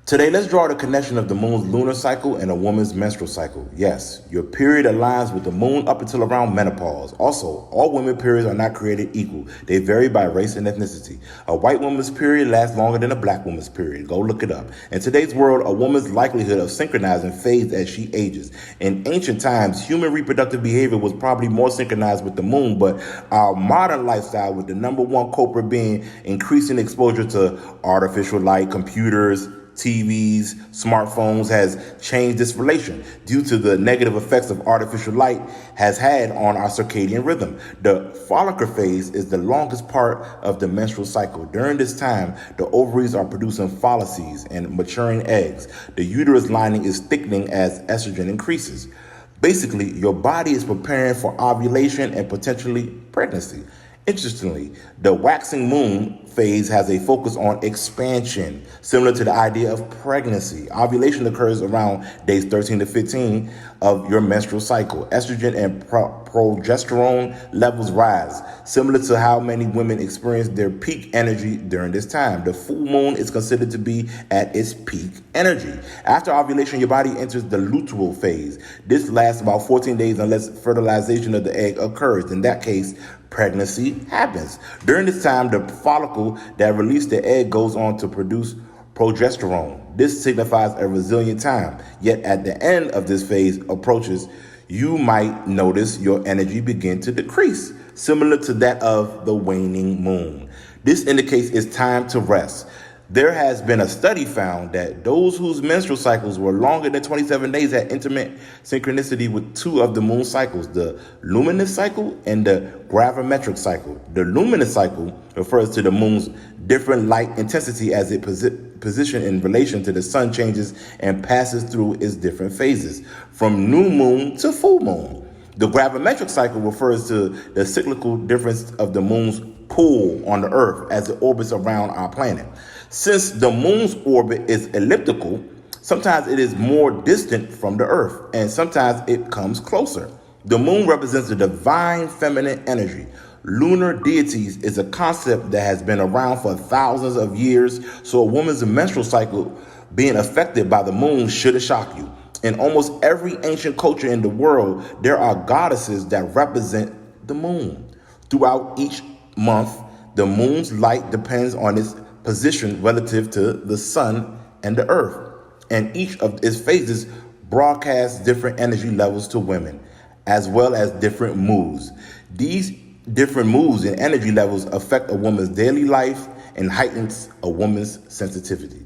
Today, let's draw the connection of the moon's lunar cycle and a woman's menstrual cycle. Yes, your period aligns with the moon up until around menopause. Also, all women periods are not created equal. They vary by race and ethnicity. A white woman's period lasts longer than a black woman's period. Go look it up. In today's world, a woman's likelihood of synchronizing fades as she ages. In ancient times, human reproductive behavior was probably more synchronized with the moon, but our modern lifestyle, with the number one culprit being increasing exposure to artificial light, computers, TVs, smartphones, has changed this relation due to the negative effects of artificial light has had on our circadian rhythm. The follicular phase is the longest part of the menstrual cycle. During this time, the ovaries are producing follicles and maturing eggs. The uterus lining is thickening as estrogen increases. Basically, your body is preparing for ovulation and potentially pregnancy. Interestingly, the waxing moon phase has a focus on expansion, similar to the idea of pregnancy. Ovulation occurs around days 13 to 15 of your menstrual cycle. Estrogen and progesterone levels rise, similar to how many women experience their peak energy during this time. The full moon is considered to be at its peak energy. After ovulation, your body enters the luteal phase. This lasts about 14 days unless fertilization of the egg occurs. In that case, pregnancy happens. During this time, the follicle that released the egg goes on to produce progesterone. This signifies a resilient time. Yet at the end of this phase approaches, you might notice your energy begin to decrease, similar to that of the waning moon. This indicates it's time to rest. There has been a study found that those whose menstrual cycles were longer than 27 days had intimate synchronicity with two of the moon cycles, the luminous cycle and the gravimetric cycle. The luminous cycle refers to the moon's different light intensity as it position in relation to the sun changes and passes through its different phases, from new moon to full moon. The gravimetric cycle refers to the cyclical difference of the moon's pull on the earth as it orbits around our planet. Since the moon's orbit is elliptical, sometimes it is more distant from the earth and sometimes it comes closer. The moon represents the divine feminine energy. Lunar deities is a concept that has been around for thousands of years, so a woman's menstrual cycle being affected by the moon shouldn't shock you. In almost every ancient culture in the world, there are goddesses that represent the moon. Throughout each month, the moon's light depends on its position relative to the sun and the earth, and each of its phases broadcasts different energy levels to women, as well as different moods. These different moods and energy levels affect a woman's daily life and heightens a woman's sensitivity.